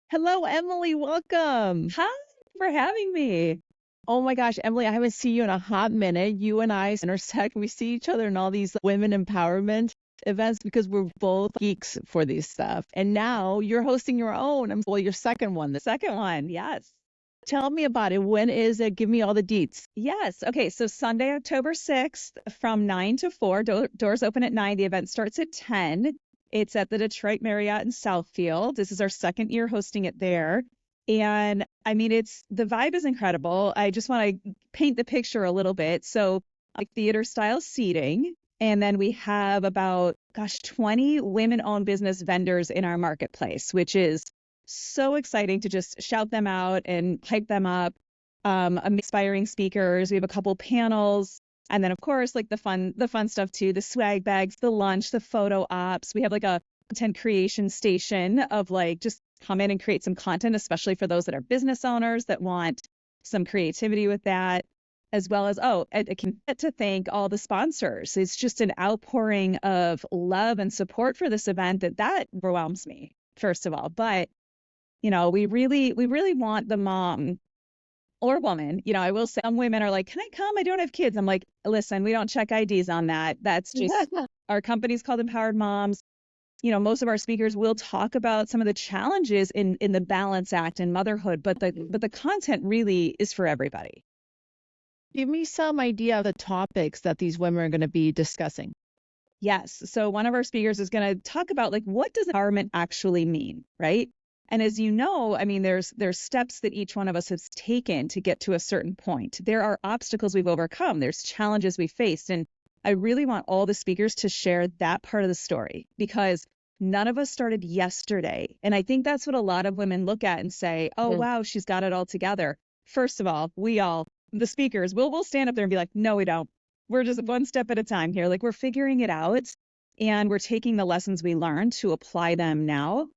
Hello, Emily. Welcome. Hi, for having me. Oh my gosh, Emily, I haven't seen you in a hot minute. You and I intersect. We see each other in all these women empowerment events because we're both geeks for these stuff. And now you're hosting your own. Well, your second one. Second one, yes. Tell me about it. When is it? Give me all the deets. Yes. Okay, so Sunday, October 6th from 9 to 4. Doors open at 9. The event starts at 10. It's at the Detroit Marriott in Southfield. This is our second year hosting it there. And I mean, the vibe is incredible. I just want to paint the picture a little bit. So, like theater style seating. And then we have about, 20 women-owned business vendors in our marketplace, which is so exciting to just shout them out and hype them up. Inspiring speakers. We have a couple panels. And then of course, like the fun stuff too, the swag bags, the lunch, the photo ops. We have like a content creation station of like just come in and create some content, especially for those that are business owners that want some creativity with that, as well as, I can get to thank all the sponsors. It's just an outpouring of love and support for this event that overwhelms me, first of all. But we really want the mom or woman. I will say some women are like, can I come? I don't have kids. I'm like, listen, we don't check IDs on that. That's just our company's called Empowered Moms. Most of our speakers will talk about some of the challenges in the balance act and motherhood, but the content really is for everybody. Give me some idea of the topics that these women are going to be discussing. Yes. So one of our speakers is going to talk about like what does empowerment actually mean, right? And as you know, I mean, there's steps that each one of us has taken to get to a certain point. There are obstacles we've overcome. There's challenges we faced. And I really want all the speakers to share that part of the story because none of us started yesterday. And I think that's what a lot of women look at and say, oh, wow, she's got it all together. First of all, the speakers, we'll stand up there and be like, no, we don't. We're just one step at a time here. Like we're figuring it out and we're taking the lessons we learned to apply them now.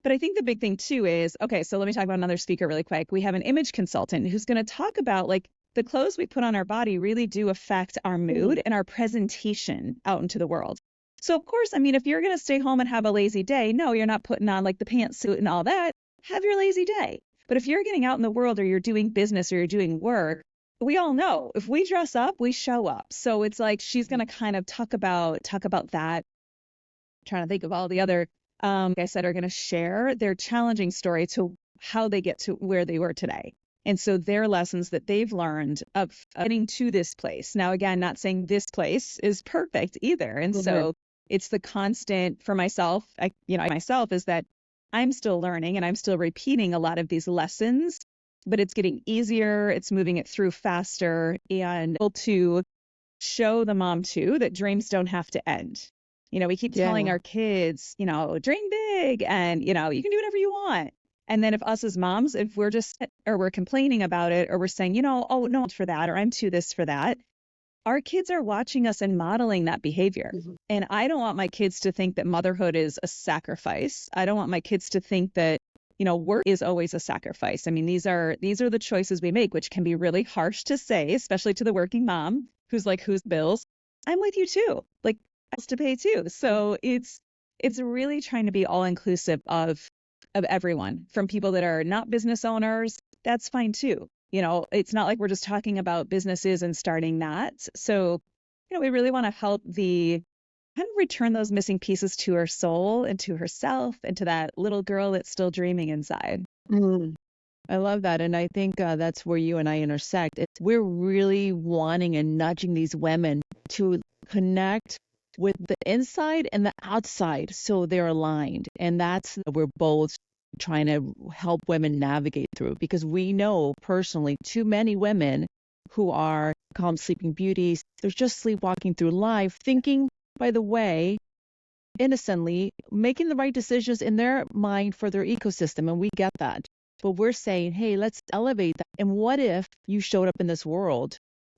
But I think the big thing too is, okay, so let me talk about another speaker really quick. We have an image consultant who's going to talk about like the clothes we put on our body really do affect our mood and our presentation out into the world. So of course, I mean, if you're going to stay home and have a lazy day, no, you're not putting on like the pantsuit and all that. Have your lazy day. But if you're getting out in the world or you're doing business or you're doing work, we all know if we dress up, we show up. So it's like she's going to kind of talk about that. I'm trying to think of all the other like I said, are going to share their challenging story to how they get to where they were today. And so their lessons that they've learned of getting to this place. Now, again, not saying this place is perfect either. And so it's the constant for myself, myself is that I'm still learning and I'm still repeating a lot of these lessons, but it's getting easier. It's moving it through faster and able to show the mom too that dreams don't have to end. We keep telling our kids, dream big and, you can do whatever you want. And then if us as moms, if we're complaining about it or we're saying, oh, no, for that, or I'm too this for that, our kids are watching us and modeling that behavior. And I don't want my kids to think that motherhood is a sacrifice. I don't want my kids to think that, work is always a sacrifice. I mean, these are the choices we make, which can be really harsh to say, especially to the working mom who's like, whose bills? I'm with you too. Like, to pay too. So it's really trying to be all inclusive of everyone, from people that are not business owners. That's fine too. It's not like we're just talking about businesses and starting that. So, we really want to help the kind of return those missing pieces to her soul and to herself and to that little girl that's still dreaming inside. I love that. And I think that's where you and I intersect. We're really wanting and nudging these women to connect with the inside and the outside so they're aligned. And that's what we're both trying to help women navigate through, because we know personally too many women who are calm sleeping beauties. They're just sleepwalking through life, thinking, by the way, innocently, making the right decisions in their mind for their ecosystem. And we get that. But we're saying, hey, let's elevate that. And what if you showed up in this world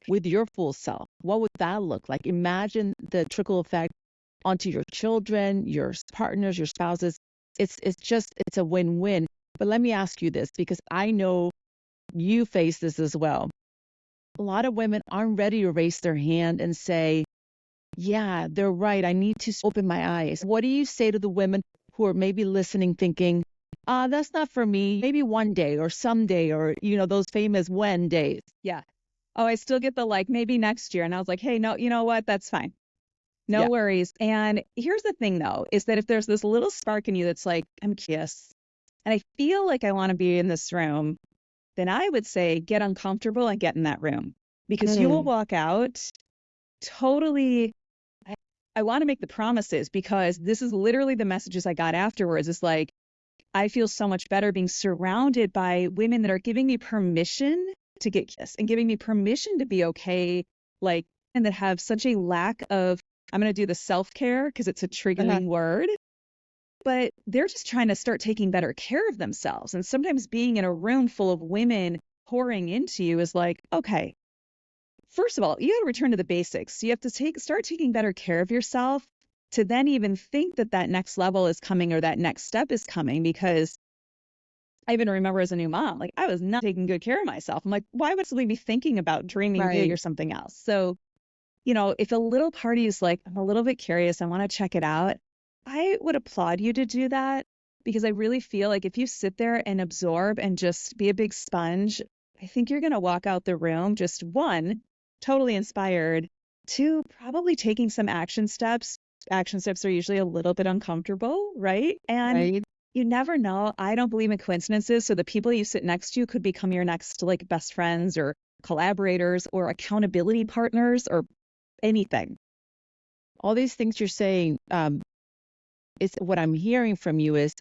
with your full self? What would that look like? Imagine the trickle effect onto your children, your partners, your spouses. It's a win-win. But let me ask you this, because I know you face this as well. A lot of women aren't ready to raise their hand and say, yeah, they're right. I need to open my eyes. What do you say to the women who are maybe listening, thinking, That's not for me. Maybe one day or someday or, those famous when days. Yeah. Oh, I still get the like, maybe next year. And I was like, hey, no, you know what? That's fine. No Yeah. worries. And here's the thing, though, is that if there's this little spark in you that's like, I'm curious and I feel like I want to be in this room, then I would say get uncomfortable and get in that room because you will Mm. walk out totally. I, I want to make the promises because this is literally the messages I got afterwards. It's like, I feel so much better being surrounded by women that are giving me permission to get kissed and giving me permission to be okay, like, and that have such a lack of, I'm going to do the self-care because it's a Uh-huh. triggering word, but they're just trying to start taking better care of themselves. And sometimes being in a room full of women pouring into you is like, okay, first of all, you got to return to the basics. You have to start taking better care of yourself to then even think that that next level is coming or that next step is coming. Because I even remember as a new mom, like I was not taking good care of myself. I'm like, why would somebody be thinking about dreaming big or Right. something else? So, if a little party is like, I'm a little bit curious, I want to check it out, I would applaud you to do that because I really feel like if you sit there and absorb and just be a big sponge, I think you're going to walk out the room just one, totally inspired, two, probably taking some action steps. Action steps are usually a little bit uncomfortable, right? And Right. you never know. I don't believe in coincidences. So the people you sit next to could become your next like best friends or collaborators or accountability partners or anything. All these things you're saying, is what I'm hearing from you is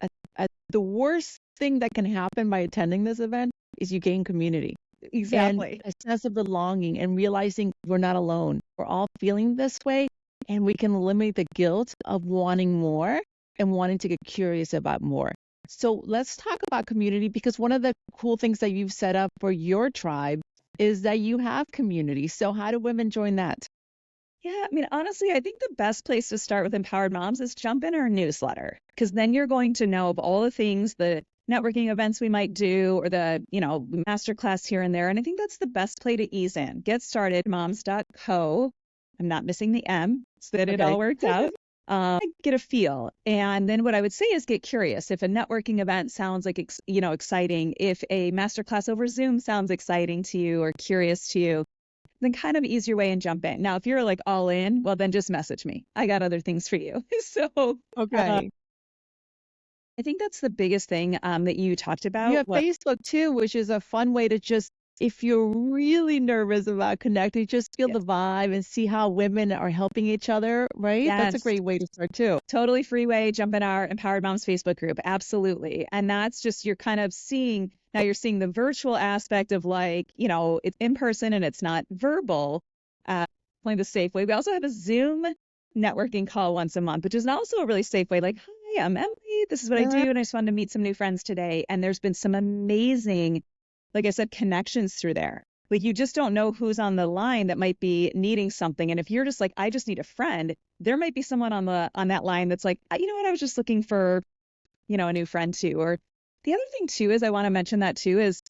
the worst thing that can happen by attending this event is you gain community and Exactly. a sense of belonging and realizing we're not alone. We're all feeling this way and we can eliminate the guilt of wanting more and wanting to get curious about more. So let's talk about community because one of the cool things that you've set up for your tribe is that you have community. So how do women join that? Yeah, I mean, honestly, I think the best place to start with Empowered Moms is jump in our newsletter because then you're going to know of all the things, the networking events we might do or the, masterclass here and there. And I think that's the best play to ease in. Get started, moms.co. I'm not missing the M so that it Okay. all worked out. Get a feel. And then what I would say is get curious. If a networking event sounds like, exciting, if a masterclass over Zoom sounds exciting to you or curious to you, then kind of ease your way and jump in. Now, if you're like all in, well, then just message me. I got other things for you. So Okay. I think that's the biggest thing that you talked You about. have Facebook too, which is a fun way to just, if you're really nervous about connecting, just feel Yes. the vibe and see how women are helping each other, right? That's a Yes. great way to start too. Totally free way. Jump in our Empowered Moms Facebook group. Absolutely. And that's just, you're kind of seeing, now you're seeing the virtual aspect of like, it's in person and it's not verbal, playing the safe way. We also have a Zoom networking call once a month, which is also a really safe way. Like, hi, I'm Emily. This is what I Uh, do. And I just wanted to meet some new friends today. And there's been some amazing, like I said, connections through there. Like you just don't know who's on the line that might be needing something. And if you're just like, I just need a friend, there might be someone on that line that's like, you know what, I was just looking for, a new friend too. Or the other thing too is I want to mention that too is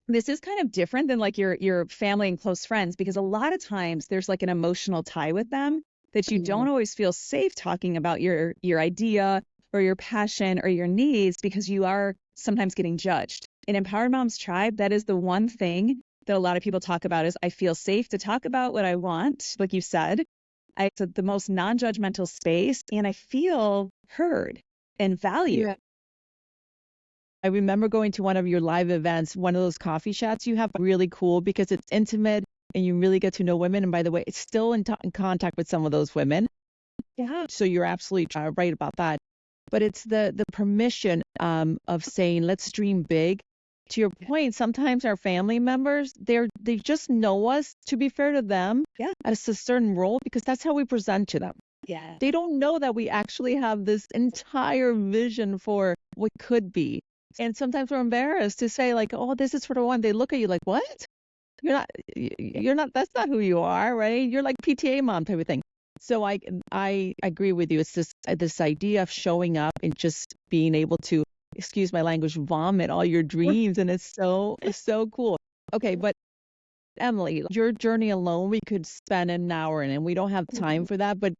this is kind of different than like your family and close friends because a lot of times there's like an emotional tie with them that you mm, don't always feel safe talking about your idea or your passion or your needs because you are sometimes getting judged. In Empowered Moms Tribe, that is the one thing that a lot of people talk about is I feel safe to talk about what I want, like you said. It's the most non-judgmental space and I feel heard and valued. yeah. I remember going to one of your live events, one of those coffee chats you have, really cool because it's intimate and you really get to know women. And by the way, it's still in contact with some of those women. Yeah. So you're absolutely right about that. But it's the permission of saying, let's dream big. To your point, sometimes our family members, they just know us, to be fair to them, Yeah. as a certain role because that's how we present to them. Yeah. They don't know that we actually have this entire vision for what could be. And sometimes we're embarrassed to say like, oh, this is for the one. They look at you like, what? You're not, that's not who you are, right? You're like PTA mom type of thing. So I agree with you. It's this idea of showing up and just being able to, excuse my language, vomit all your dreams. And it's so cool. Okay, but Emily, your journey alone, we could spend an hour in and we don't have time for that. But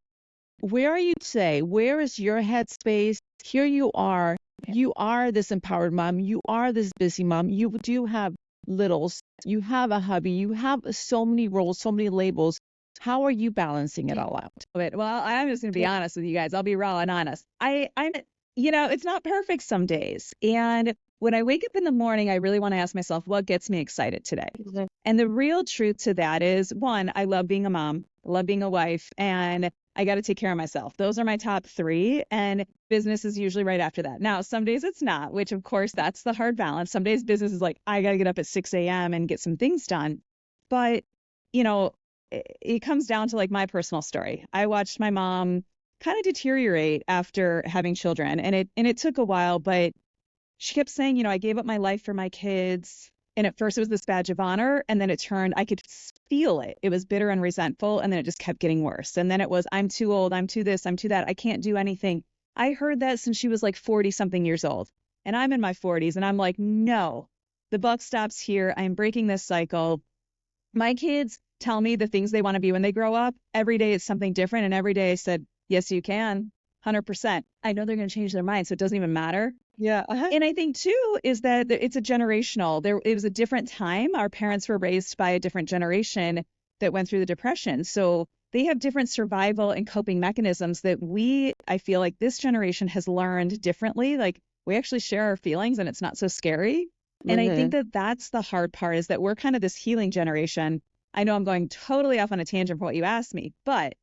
where are you today? Where is your headspace? Here you are You are this empowered mom. You are this busy mom. You do have littles. You have a hubby. You have so many roles, so many labels. How are you balancing it all out? Well, I'm just going to be honest with you guys. I'll be raw and honest. I'm, it's not perfect some days. And when I wake up in the morning, I really want to ask myself, what gets me excited today? Mhm. And the real truth to that is, one, I love being a mom, I love being a wife, and I got to take care of myself. Those are my top three, and business is usually right after that. Now, some days it's not, which of course that's the hard balance. Some days business is like, I got to get up at 6 a.m. and get some things done. But, you know, it comes down to like my personal story. I watched my mom kind of deteriorate after having children, and it took a while, but she kept saying, I gave up my life for my kids. And at first it was this badge of honor. And then it turned, I could feel it. It was bitter and resentful. And then it just kept getting worse. And then it was, I'm too old. I'm too this. I'm too that. I can't do anything. I heard that since she was like 40 something years old. And I'm in my 40s. And I'm like, no, the buck stops here. I'm breaking this cycle. My kids tell me the things they want to be when they grow up. Every day it's something different. And every day I said, yes, you can. 100%. I know they're going to change their mind. So it doesn't even matter. Yeah. And I think too is that it's a generational. It was a different time. Our parents were raised by a different generation that went through the Depression. So they have different survival and coping mechanisms that I feel like this generation has learned differently. Like we actually share our feelings and it's not so scary. And I think that that's the hard part is that we're kind of this healing generation. I know I'm going totally off on a tangent for what you asked me, but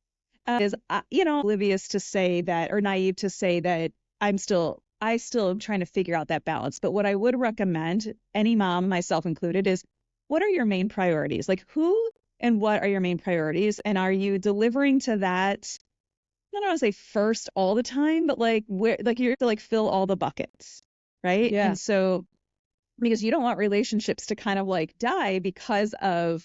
oblivious to say that or naive to say that I still am trying to figure out that balance. But what I would recommend, any mom, myself included, is what are your main priorities? Like who and what are your main priorities? And are you delivering to that? I don't want to say first all the time, but like where, like you're to like fill all the buckets, right? Yeah. And so because you don't want relationships to kind of like die because of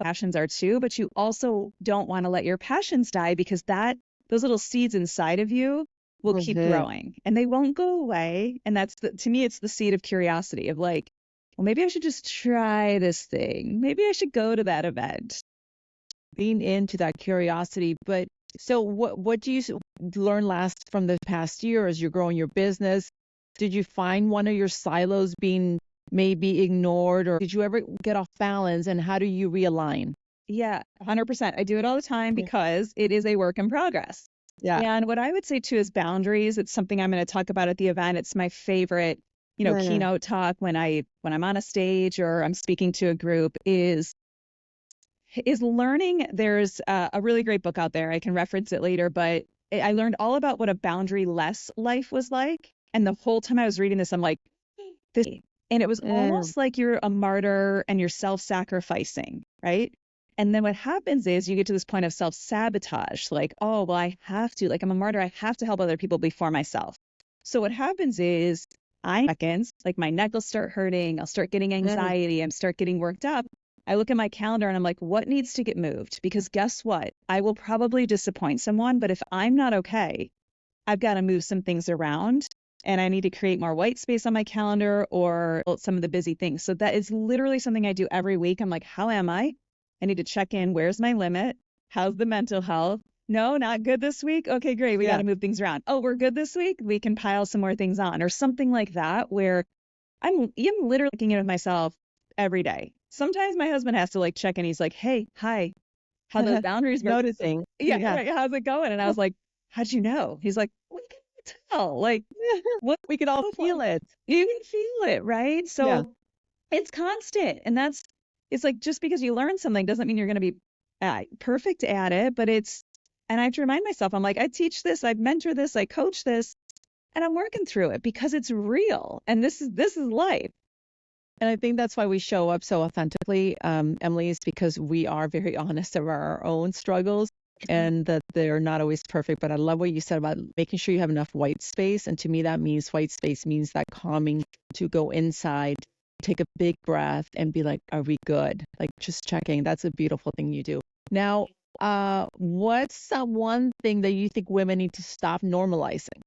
passions are too, but you also don't want to let your passions die because those little seeds inside of you will keep growing and they won't go away. And to me, it's the seed of curiosity of like, well, maybe I should just try this thing. Maybe I should go to that event. Lean into that curiosity. But so what do you learn last from the past year as you're growing your business? Did you find one of your silos being maybe ignored, or did you ever get off balance, and how do you realign? Yeah, 100%. I do it all the time because it is a work in progress. Yeah. And what I would say too is boundaries. It's something I'm going to talk about at the event. It's my favorite, keynote talk when I'm on a stage or I'm speaking to a group is learning. There's a really great book out there. I can reference it later, but I learned all about what a boundary-less life was like. And the whole time I was reading this, I'm like, this. And it was almost like you're a martyr and you're self-sacrificing, right? And then what happens is you get to this point of self-sabotage, like, oh, well, I have to, like, I'm a martyr. I have to help other people before myself. So what happens is seconds, like my neck will start hurting. I'll start getting anxiety and start getting worked up. I look at my calendar and I'm like, what needs to get moved? Because guess what? I will probably disappoint someone, but if I'm not okay, I've got to move some things around. And I need to create more white space on my calendar or some of the busy things. So that is literally something I do every week. I'm like, how am I? I need to check in. Where's my limit? How's the mental health? No, not good this week. Okay, great. We got to move things around. Oh, we're good this week. We can pile some more things on or something like that where I'm literally looking at myself every day. Sometimes my husband has to like check in. He's like, hey, hi, how those boundaries work. Noticing. Yeah. Right, how's it going? And I was like, how'd you know? He's like, we can tell. Like, what We can all feel it. You can feel it, right? So it's constant. And it's like just because you learn something doesn't mean you're going to be perfect at it, but and I have to remind myself, I'm like, I teach this, I mentor this, I coach this, and I'm working through it because it's real. And this is life. And I think that's why we show up so authentically, Emily, is because we are very honest about our own struggles and that they're not always perfect. But I love what you said about making sure you have enough white space. And to me, that means white space means that calming to go inside, take a big breath and be like, are we good? Like just checking. That's a beautiful thing you do. Now, what's one thing that you think women need to stop normalizing?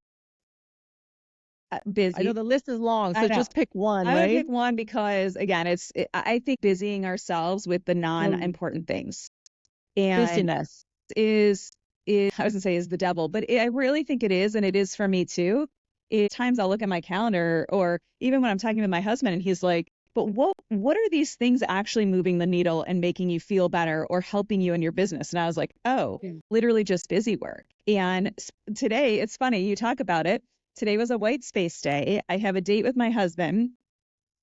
Busy. I know the list is long, so just pick one, right? I would pick one because, again, I think busying ourselves with the non-important things. And busyness is I was going to say is the devil, but I really think it is, and it is for me too, Times I'll look at my calendar, or even when I'm talking with my husband and he's like, but what are these things actually moving the needle and making you feel better or helping you in your business? And I was like, oh, literally just busy work. And today, it's funny, you talk about it. Today was a white space day. I have a date with my husband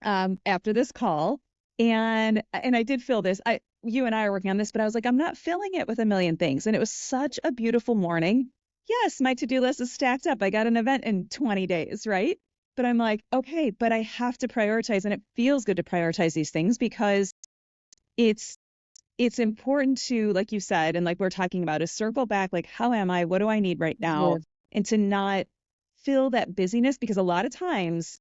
after this call. And I did feel this. You and I are working on this, but I was like, I'm not filling it with a million things. And it was such a beautiful morning. Yes, my to-do list is stacked up. I got an event in 20 days, right? But I'm like, okay, but I have to prioritize, and it feels good to prioritize these things because it's important to, like you said, and like we're talking about, is circle back, like, how am I? What do I need right now? Yes. And to not fill that busyness, because a lot of times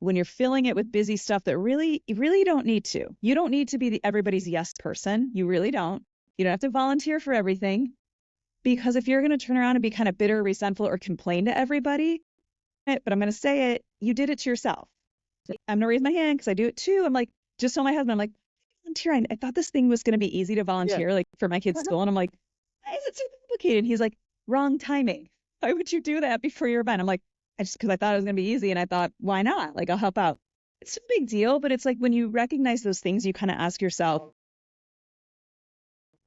when you're filling it with busy stuff that you really don't need to. You don't need to be everybody's yes person. You really don't. You don't have to volunteer for everything, because if you're going to turn around and be kind of bitter, resentful, or complain to everybody, but I'm going to say it, you did it to yourself. I'm going to raise my hand because I do it too. I'm like, just told my husband, I'm like, volunteer. I thought this thing was going to be easy to volunteer, like for my kids' school. And I'm like, why is it so complicated? And he's like, wrong timing. Why would you do that before your event? I'm like, because I thought it was going to be easy. And I thought, why not? Like, I'll help out. It's a big deal, but it's like when you recognize those things, you kind of ask yourself,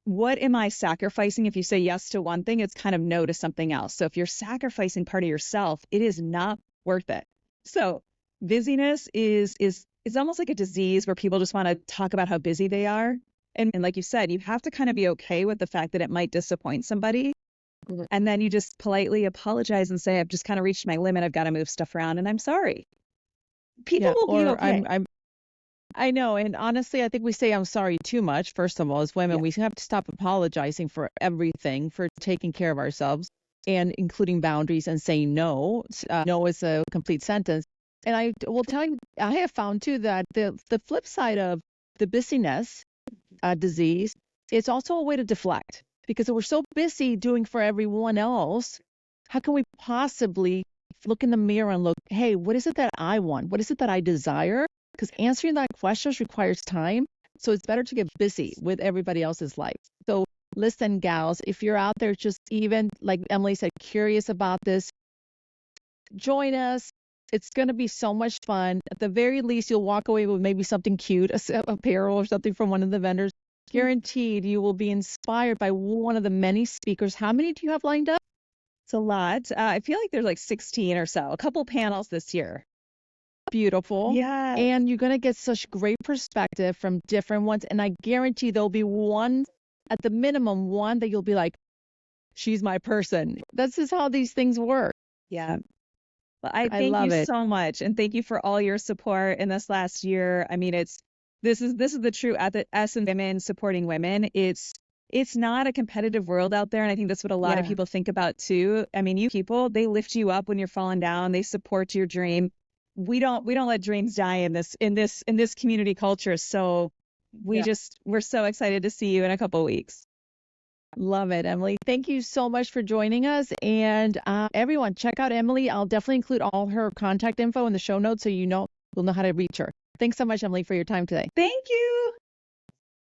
what am I sacrificing? If you say yes to one thing, it's kind of no to something else. So if you're sacrificing part of yourself, it is not worth it. So busyness is almost like a disease where people just want to talk about how busy they are. And like you said, you have to kind of be okay with the fact that it might disappoint somebody. Mhm. And then you just politely apologize and say, I've just kind of reached my limit. I've got to move stuff around and I'm sorry. People Yeah, will be or okay. I know, and honestly, I think we say I'm sorry too much. First of all, as women, Yeah. we have to stop apologizing for everything, for taking care of ourselves, and including boundaries and saying no. No is a complete sentence. And I will tell you, I have found too that the flip side of the busyness disease, it's also a way to deflect, because we're so busy doing for everyone else. How can we possibly look in the mirror and look, hey, what is it that I want? What is it that I desire? Because answering that question requires time. So it's better to get busy with everybody else's life. So listen, gals, if you're out there just even, like Emily said, curious about this, join us. It's going to be so much fun. At the very least, you'll walk away with maybe something cute, a set of apparel or something from one of the vendors. Guaranteed you will be inspired by one of the many speakers. How many do you have lined up? It's a lot. I feel like there's like 16 or so, a couple panels this year. Beautiful. Yeah. And you're going to get such great perspective from different ones. And I guarantee there'll be one, at the minimum, one that you'll be like, she's my person. This is how these things work. Yeah. Well, I I thank you love it. so much, and thank you for all your support in this last year. I mean, this is the true at the essence of women supporting women. It's not a competitive world out there, and I think that's what a lot of Yeah. people think about too. I mean, you people, they lift you up when you're falling down. They support your dream. We don't let dreams die in this community culture. So Yeah. we're so excited to see you in a couple of weeks. Love it, Emily. Thank you so much for joining us. And everyone, check out Emily. I'll definitely include all her contact info in the show notes so you'll know how to reach her. Thanks so much, Emily, for your time today. Thank you.